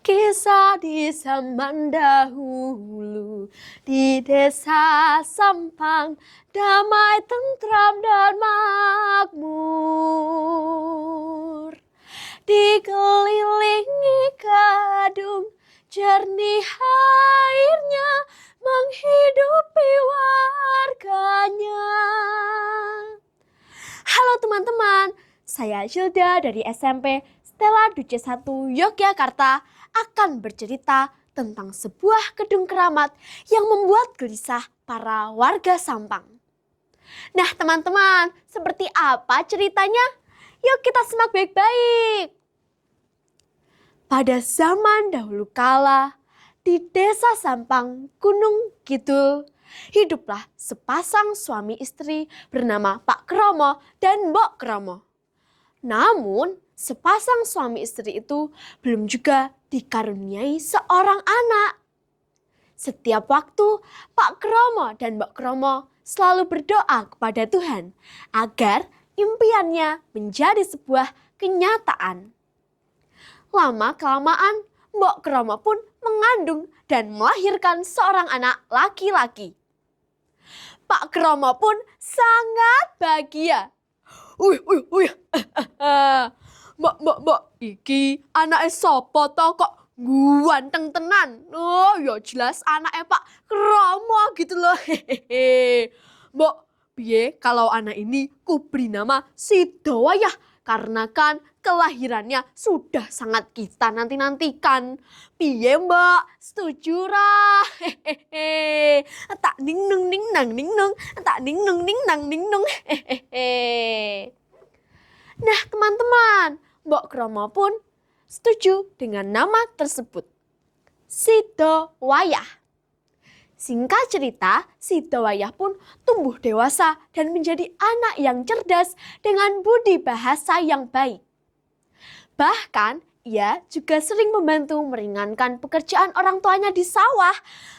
Kisah di zaman dahulu di desa Sampang, damai, tentram, dan makmur. Dikelilingi gadung, jernih airnya menghidupi warganya. Halo teman-teman, saya Hilda dari SMP Stella Duce 1 Yogyakarta akan bercerita tentang sebuah gedung keramat yang membuat gelisah para warga Sampang. Nah teman-teman, seperti apa ceritanya? Yuk kita simak baik-baik. Pada zaman dahulu kala, di desa Sampang, Gunung Kidul, hiduplah sepasang suami istri bernama Pak Kromo dan Mbok Kromo. Namun, sepasang suami istri itu belum juga dikaruniai seorang anak. Setiap waktu, Pak Kromo dan Mbok Kromo selalu berdoa kepada Tuhan agar impiannya menjadi sebuah kenyataan. Lama-kelamaan, Mbok Kromo pun mengandung dan melahirkan seorang anak laki-laki. Pak Kromo pun sangat bahagia. Mbak, iki anake sapa to kok ganteng tenan? Oh, ya jelas anaknya Pak Kromo gitu loh. Mbak, piye kalau anak ini ku beri nama Sidowayah? Karena kan kelahirannya sudah sangat kita nanti-nantikan. Piye Mbak, setuju ra? Hehehe. Tak ning nung ning nang ning nung, tak ning nung ning nang ning nung. Hehehe. Nah teman-teman, Mbok Kromo pun setuju dengan nama tersebut, Sidowayah. Singkat cerita, Sidowayah pun tumbuh dewasa dan menjadi anak yang cerdas dengan budi bahasa yang baik. Bahkan, ia juga sering membantu meringankan pekerjaan orang tuanya di sawah,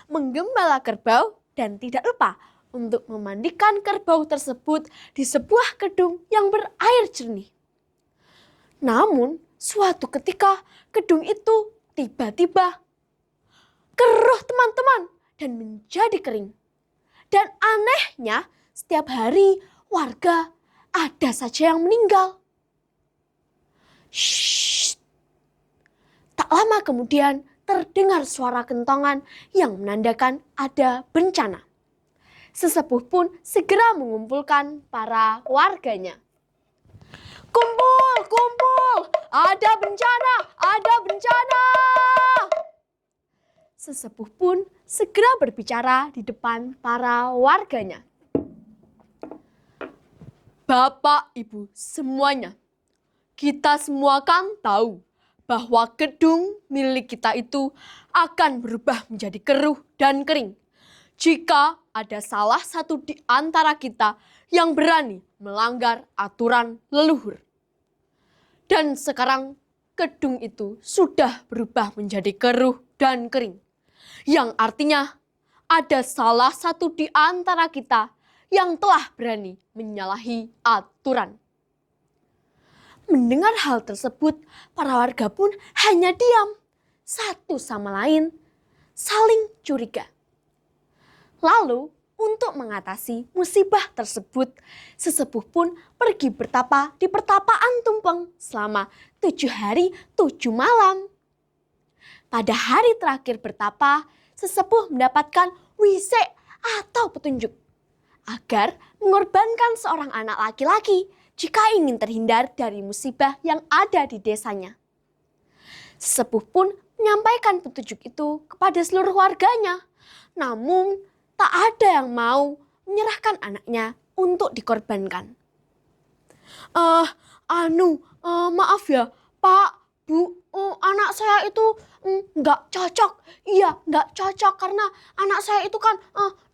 menggembala kerbau, dan tidak lupa untuk memandikan kerbau tersebut di sebuah gedung yang berair jernih. Namun, suatu ketika gedung itu tiba-tiba keruh teman-teman dan menjadi kering. Dan anehnya, setiap hari warga ada saja yang meninggal. Shh. Tak lama kemudian terdengar suara kentongan yang menandakan ada bencana. Sesepuh pun segera mengumpulkan para warganya. Kumpul, ada bencana, ada bencana. Sesepuh pun segera berbicara di depan para warganya. Bapak, Ibu, semuanya, kita semua kan tahu bahwa gedung milik kita itu akan berubah menjadi keruh dan kering jika ada salah satu di antara kita yang berani melanggar aturan leluhur. Dan sekarang gedung itu sudah berubah menjadi keruh dan kering. Yang artinya ada salah satu di antara kita yang telah berani menyalahi aturan. Mendengar hal tersebut, para warga pun hanya diam, satu sama lain saling curiga. Lalu, untuk mengatasi musibah tersebut, sesepuh pun pergi bertapa di pertapaan tumpeng selama 7 hari 7 malam. Pada hari terakhir bertapa, sesepuh mendapatkan wisek atau petunjuk agar mengorbankan seorang anak laki-laki jika ingin terhindar dari musibah yang ada di desanya. Sesepuh pun menyampaikan petunjuk itu kepada seluruh warganya. Namun, tak ada yang mau menyerahkan anaknya untuk dikorbankan. Maaf ya, Pak, Bu, anak saya itu nggak cocok. Iya, nggak cocok karena anak saya itu kan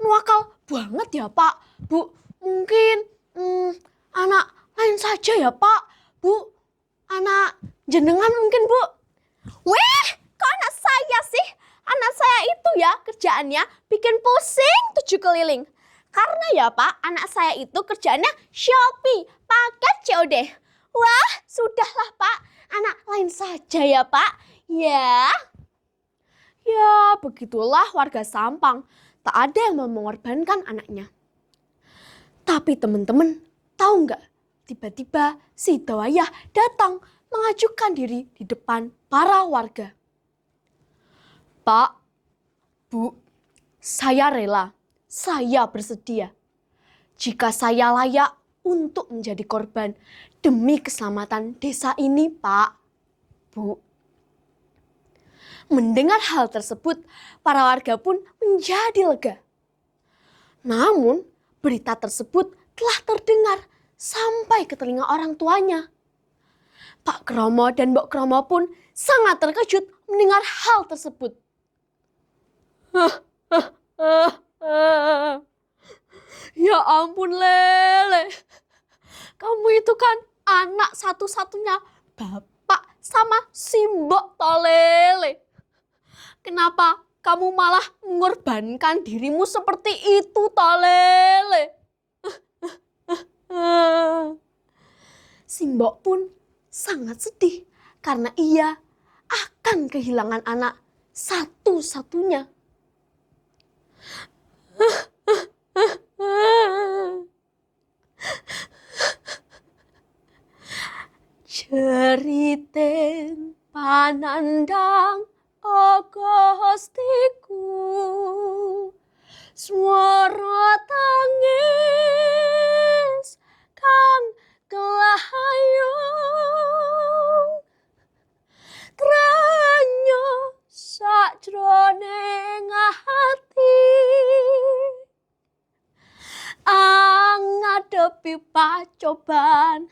nuakal banget ya, Pak, Bu. Mungkin anak lain saja ya, Pak, Bu. Anak jenengan mungkin, Bu. Weh, kok anak saya sih? Anak saya itu ya kerjaannya bikin pusing 7 keliling. Karena ya Pak, anak saya itu kerjaannya Shopee, paket COD. Wah, sudahlah Pak, anak lain saja ya Pak. Ya. Ya, begitulah warga Sampang. Tak ada yang mau mengorbankan anaknya. Tapi teman-teman, tahu nggak? Tiba-tiba si Dawayah datang mengajukan diri di depan para warga. Pak, Bu, saya rela, saya bersedia. Jika saya layak untuk menjadi korban demi keselamatan desa ini, Pak, Bu. Mendengar hal tersebut, para warga pun menjadi lega. Namun, berita tersebut telah terdengar sampai ke telinga orang tuanya. Pak Kromo dan Mbok Kromo pun sangat terkejut mendengar hal tersebut. Ya ampun Lele, kamu itu kan anak satu-satunya bapak sama si Mbok toh Lele. Kenapa kamu malah mengorbankan dirimu seperti itu toh Lele? Si Mbok pun sangat sedih karena ia akan kehilangan anak satu-satunya. Ceriten panandang o Gustiku, swara tangis kang kelayong, tranyo sakjroning ati, ngadepi pacobaan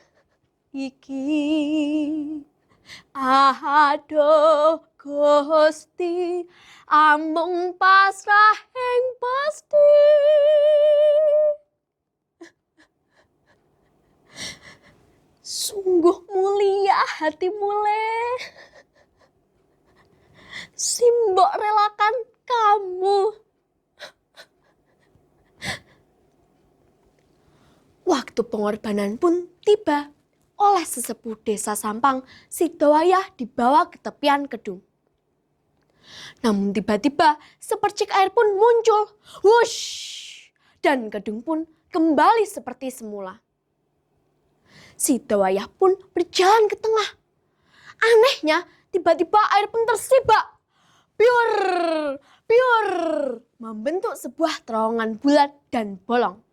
iki. Aduh Gusti, amung pasrah ing pasti. Sungguh mulia hatimu Le. Si Mbok relakan kamu. Waktu pengorbanan pun tiba. Oleh sesepuh desa Sampang, si Dawayah dibawa ke tepian kedung. Namun tiba-tiba sepercik air pun muncul. Wush! Dan kedung pun kembali seperti semula. Si Dawayah pun berjalan ke tengah. Anehnya, tiba-tiba air pun tersibak. Piur! Piur! Membentuk sebuah terowongan bulat dan bolong.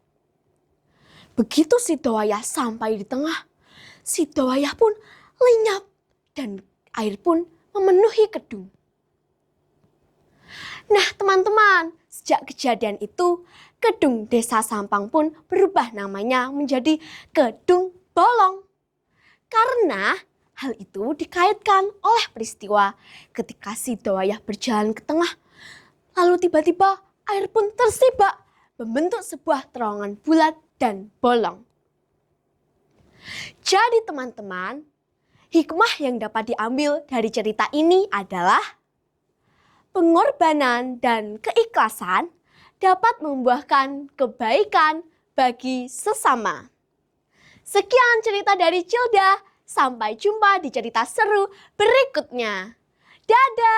Begitu si Dawayah sampai di tengah, si Dawayah pun lenyap dan air pun memenuhi kedung. Nah teman-teman, sejak kejadian itu, kedung desa Sampang pun berubah namanya menjadi Kedung Bolong. Karena hal itu dikaitkan oleh peristiwa ketika si Dawayah berjalan ke tengah, lalu tiba-tiba air pun tersibak membentuk sebuah terowongan bulat dan bolong. Jadi teman-teman, hikmah yang dapat diambil dari cerita ini adalah pengorbanan dan keikhlasan dapat membuahkan kebaikan bagi sesama. Sekian cerita dari Cilda, sampai jumpa di cerita seru berikutnya. Dadah!